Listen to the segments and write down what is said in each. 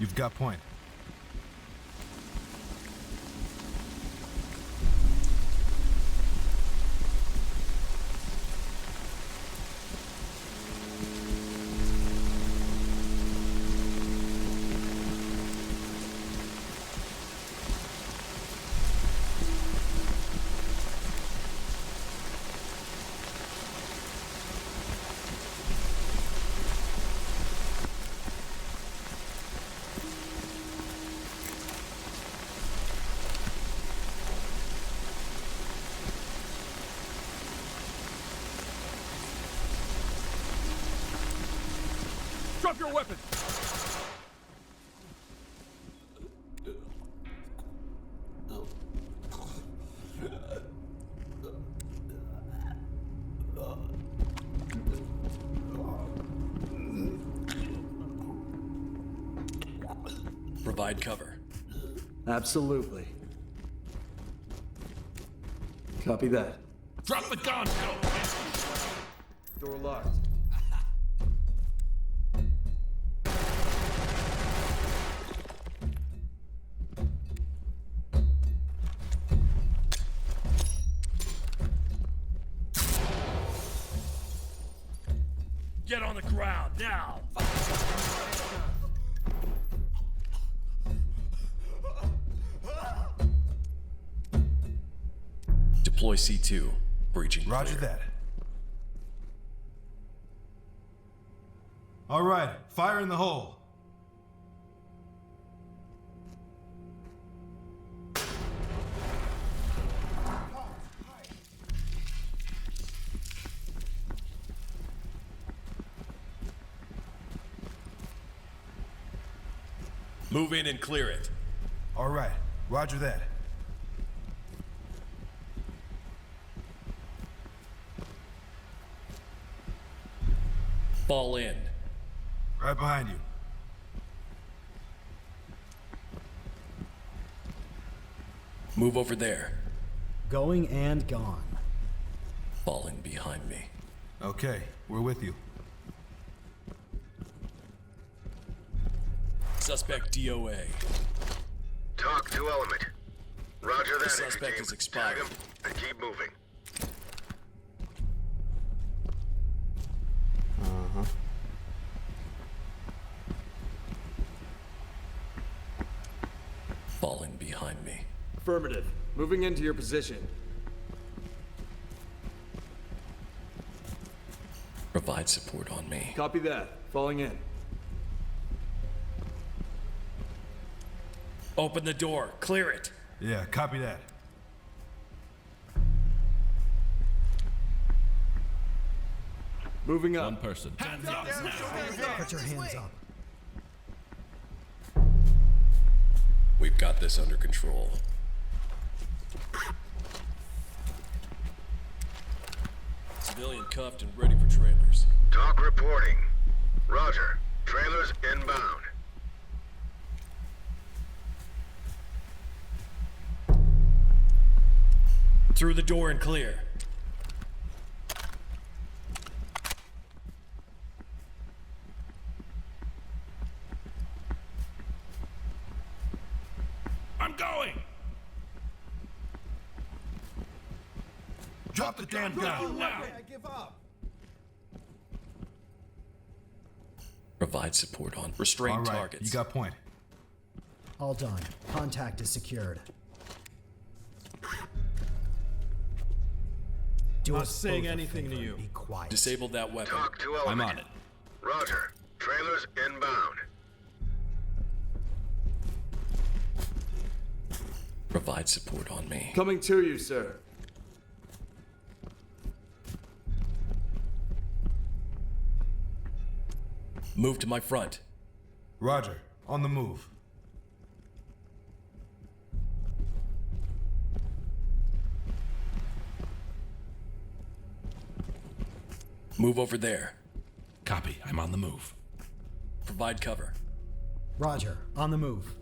You've got point. Drop your weapon! Provide cover. Absolutely. Copy that. Drop the gun! Door locked. Get on the ground, now! Deploy C2. Breaching Roger clear. that. All right, fire in the hole. Move in and clear it. All right, roger that. Fall in. Right behind you. Move over there. Going and gone. Fall in behind me. Okay, we're with you. Suspect DOA. Talk to element. Roger that. The suspect entry team. is expired. Tag him and keep moving. Fall in behind me. Affirmative. Moving into your position. Provide support on me. Copy that. Falling in. Open the door. Clear it. Yeah, copy that. Moving up. One person. Put your hands up. We've got this under control. Civilian cuffed and ready for trailers. Talk reporting. Roger. Trailers inbound. Through the door and clear. I'm going! Drop the damn gun. Now! Provide support on All restrain right, targets. you got point. All done. Contact is secured. Do Not us saying both a anything to favor you. and Be quiet. Disabled that weapon. Talk to I'm element. on it. Roger. Trailers inbound. Provide support on me. Coming to you, sir. Move to my front. Roger, on the move. Move over there. Copy. I'm on the move. Provide cover. Roger. On the move.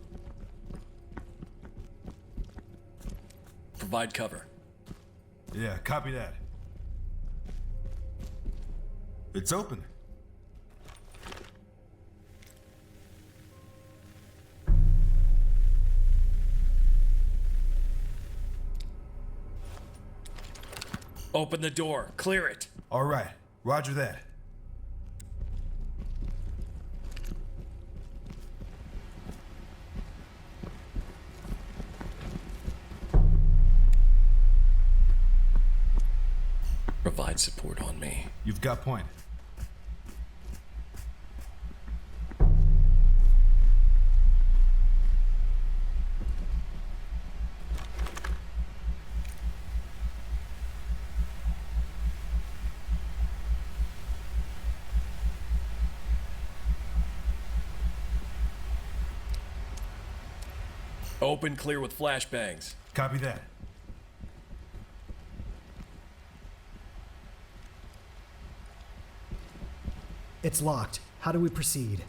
Provide cover. Yeah, copy that. It's open. Open the door. Clear it. All right. Roger that. Provide support on me. You've got point. Open clear with flashbangs. Copy that. It's locked. How do we proceed?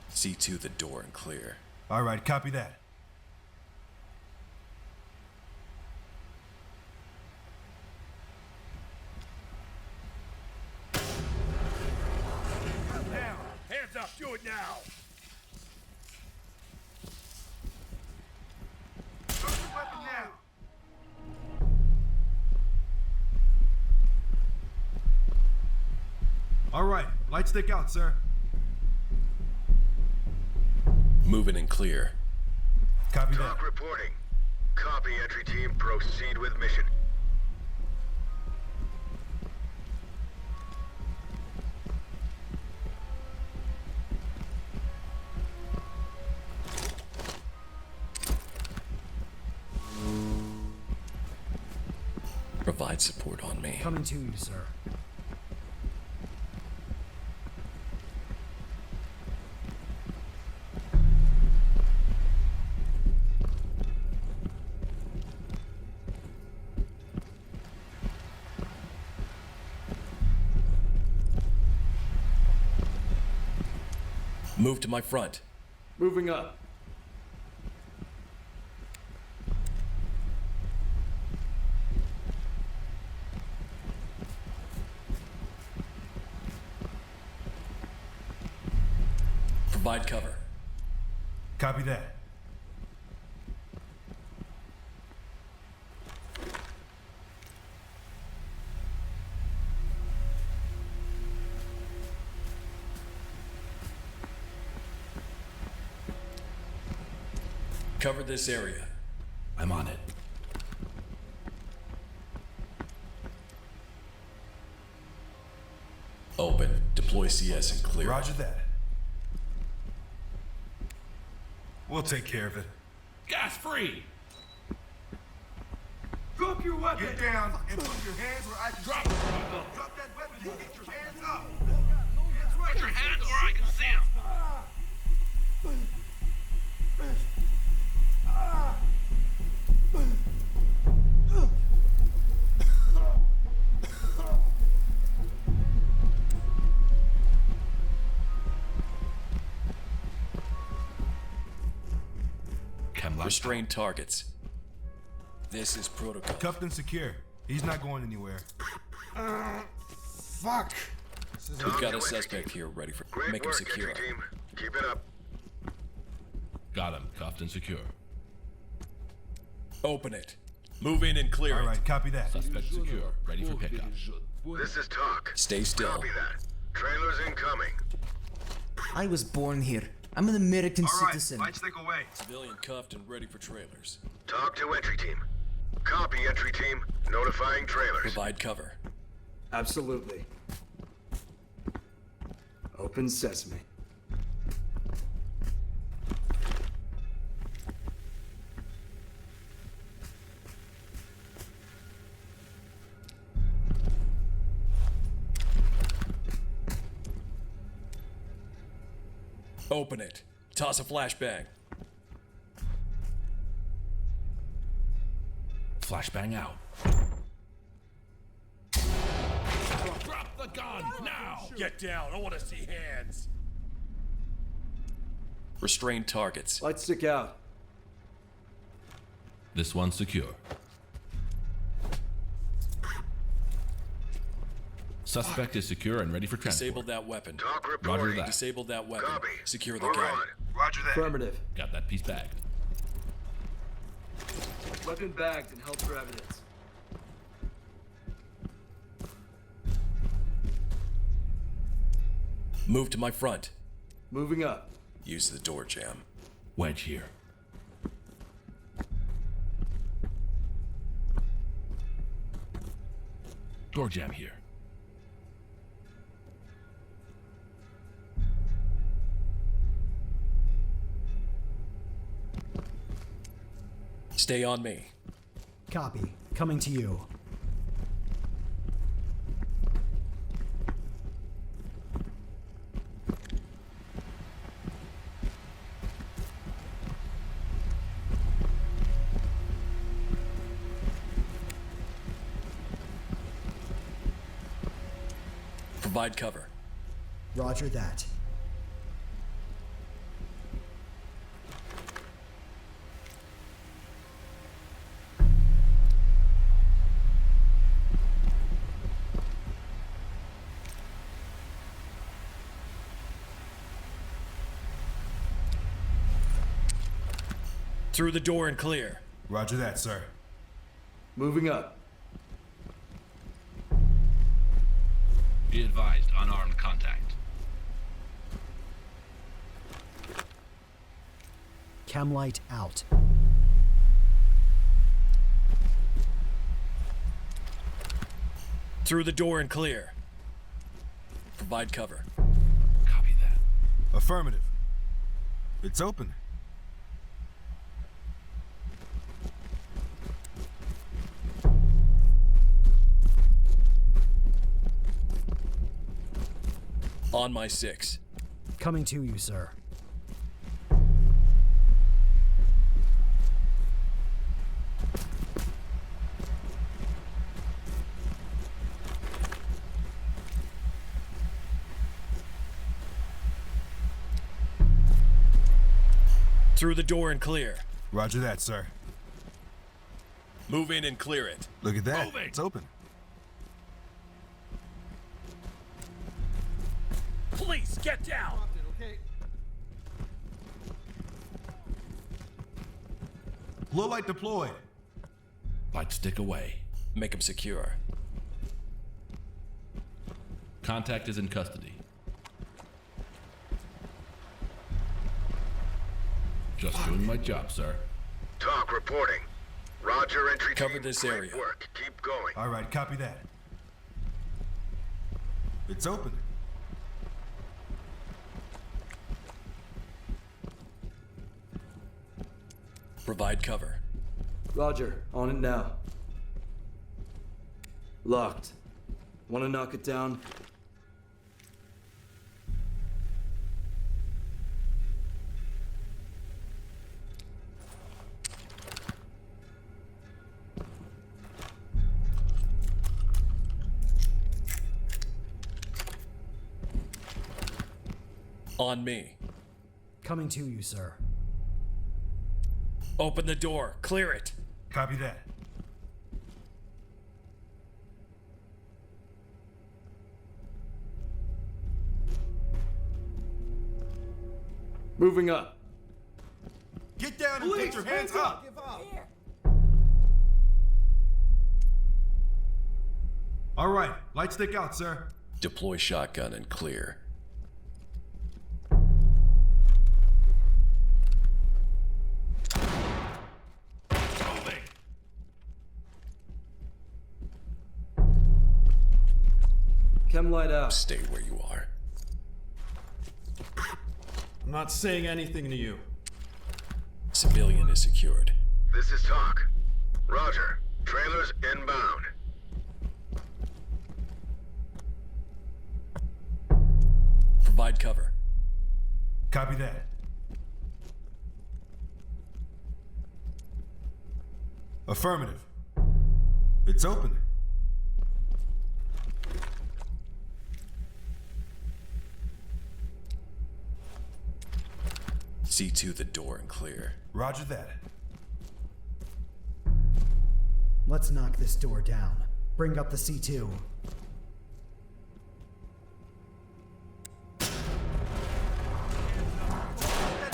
See to the door and clear. All right. Copy that. Hands up! Do it now! All right. Light stick out, sir. Moving and clear. Copy that. Talk reporting. Copy, entry team. Proceed with mission. Provide support on me. Coming to you, sir. Move to my front. Moving up. Provide cover. Copy that. Cover this area. I'm on it. Open. Deploy CS and clear. Roger that. We'll take care of it. Gas free! Drop your weapon. Get down and put your hands where I can Drop see it! them. Drop that weapon and get your hands up. Put your hands where I can see them! Restrain targets. This is protocol. Cuffed and secure. He's not going anywhere. Fuck. We've got a suspect here ready for. Great Make him work, secure. entry team. Keep it up. Got him, cuffed and secure. Open it. Move in and clear All it. right. Copy that. Suspect secure, ready for pickup. This is talk. Stay still. Copy that. Trailers incoming. I was born here. I'm an American citizen. stick away. Civilian cuffed and ready for trailers. Talk to entry team. Copy, entry team. Notifying trailers. Provide cover. Absolutely. Open sesame. Open it. Toss a flashbang. Flashbang out. Drop the gun, now! Get down. I want to see hands. Restrain targets. Light stick out. This one's secure. Suspect is secure and ready for transport. Disable that weapon. Talk Roger reporting. that. Disable that weapon. Copy. Secure the We're gun. on. Roger that. Affirmative. Got that piece bagged. Weapon bagged and held for evidence. Move to my front. Moving up. Use the door jam. Wedge here. Door jam here. Stay on me. Copy. Coming to you. Provide cover. Roger that. Through the door and clear. Roger that, sir. Moving up. Be advised, unarmed contact. Chemlight out. Through the door and clear. Provide cover. Copy that. Affirmative. It's open. On my 6. Coming to you, sir. Through the door and clear. Roger that, sir. Move in and clear it. Look at that. Moving. It's open. Police, get down! Low light deployed. Light stick away. Make him secure. Contact is in custody. Just doing my job, sir. Talk reporting. Roger, entry Cover team. this Great area. work. Keep going. All right, copy that. It's open. Provide cover. Roger. On it now. Locked. Want to knock it down? On me. Coming to you, sir. Open the door. Clear it. Copy that. Moving up. Get down and put your hands up. All right, light stick out, sir. Deploy shotgun and clear. Moving. Chem light out. Stay where you are. I'm not saying anything to you. Civilian is secured. This is talk. Roger. Trailers inbound. Provide cover. Copy that. Affirmative. It's open. See to the door and clear. Roger that. Let's knock this door down. Bring up the C2. That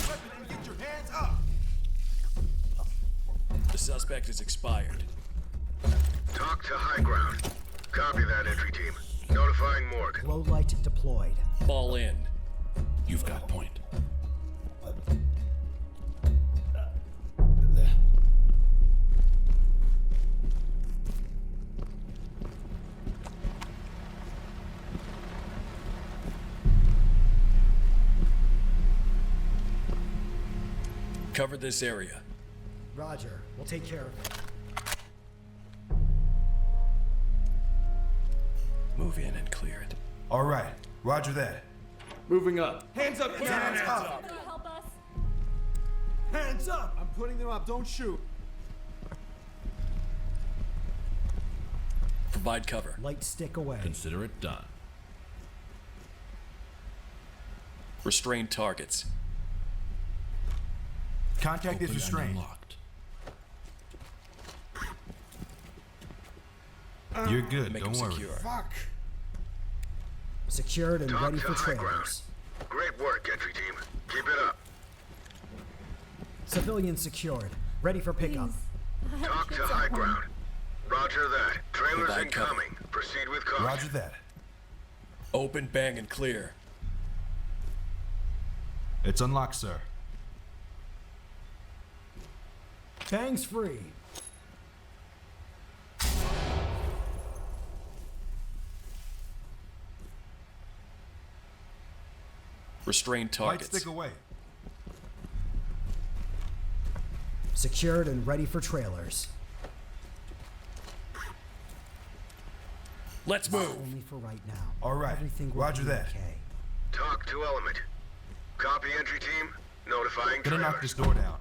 weapon and get your hands up. The suspect is expired. Talk to high ground. Copy that, entry team. Notifying morgue. Low light deployed. Fall in. You've got point. Cover this area. Roger. We'll take care of it. Move in and clear it. All right. Roger that. Moving up. Hands up now. Hands up. Help us. Hands up! I'm putting them up. Don't shoot. Provide cover. Light stick away. Consider it done. Restrain targets. Contact is Open and restrained. unlocked. You're good. Make Don't them worry. secure. Fuck. Secured and Talk ready to for high ground. trailers. Great work, entry team. Keep it up. Civilian secured. Ready for pickup. Talk to high ground. Roger that. Trailers Provide cover. incoming. Proceed with caution. Roger that. Open, bang, and clear. It's unlocked, sir. Bangs free. Restrain Light targets. stick away. Secured and ready for trailers. Let's move. Only for right now. All right. Everything will Roger be that. okay. Talk to element. Copy, entry team. Notifying Gonna knock trailers. this door down.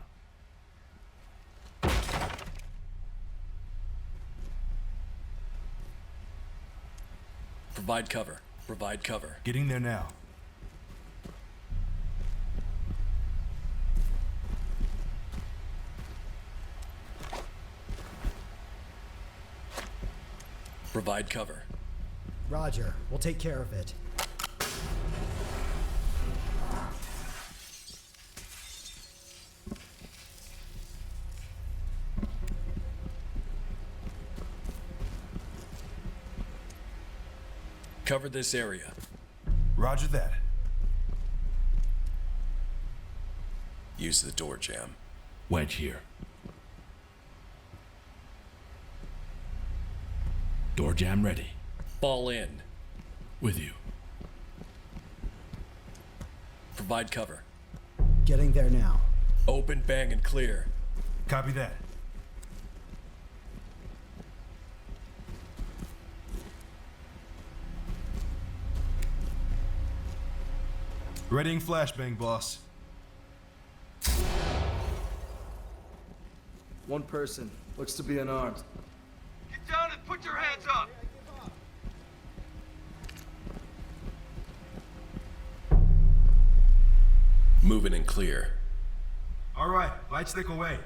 Provide cover. Provide cover. Getting there now. Provide cover. Roger. We'll take care of it. Cover this area. Roger that. Use the door jam. Wedge here. Door jam ready. Fall in. With you. Provide cover. Getting there now. Open, bang, and clear. Copy that. Readying flashbang, boss. One person. Looks to be unarmed. Get down and put your hands up. Moving and clear. All right. Light stick away.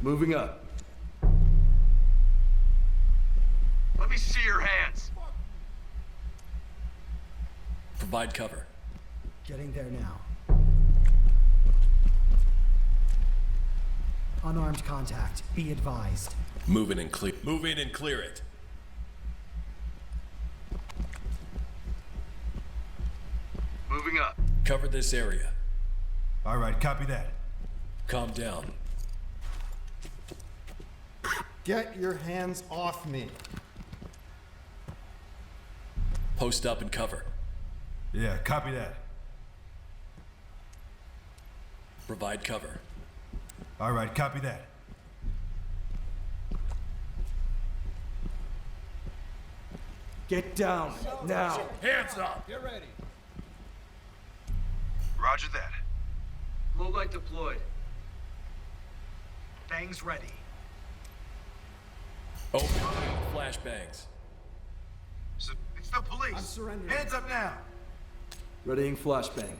Moving up. Let me see your hands. Provide cover. Getting there now. Unarmed contact. Be advised. Moving and clear. Move in and clear it. Moving up. Cover this area. All right. Copy that. Calm down. Get your hands off me. Post up and cover. Yeah. Copy that. Provide cover. All right. Copy that. Get down. Now. Hands up. Roger that. Low light deployed. Bangs ready. Open. Flashbangs. It's the police. I'm surrendering. Hands up now. Readying flashbang.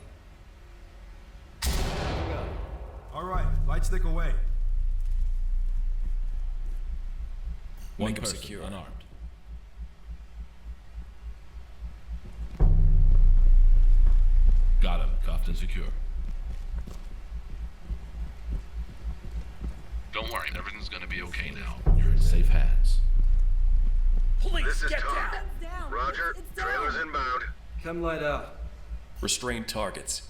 All right. Light stick away. One Make 'em person secure. unarmed. Got him. Cuffed and secure. Don't worry, everything's gonna be okay now. You're in safe hands. This is Talk. Roger, trailers inbound. Chem light out. Restrain targets.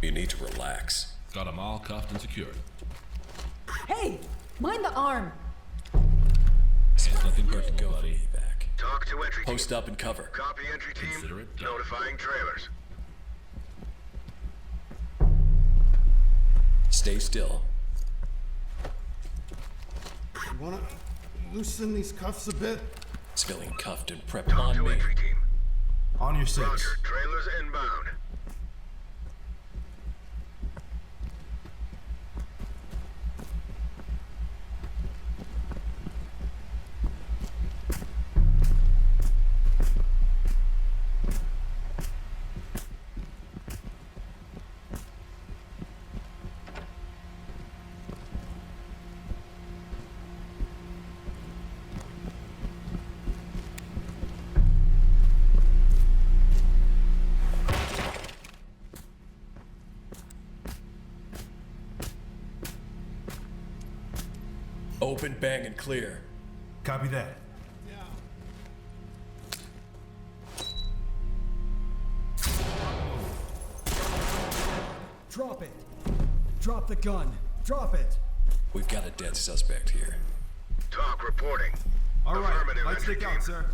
You need to relax. Got them all cuffed and secured. Hey, mind the arm. There's nothing personal, Go for buddy. evac. Talk to entry team. Post up and cover. Copy entry team. Consider it done. Notifying trailers. Stay still. You wanna loosen these cuffs a bit? Civilian cuffed and prepped Talk on to me. entry team. On your six. Roger, trailers inbound. Open, bang, and clear. Copy that. Drop it. Drop the gun. Drop it. We've got a dead suspect here. Talk reporting. All right. Affirmative, Light entry stick team. out, sir.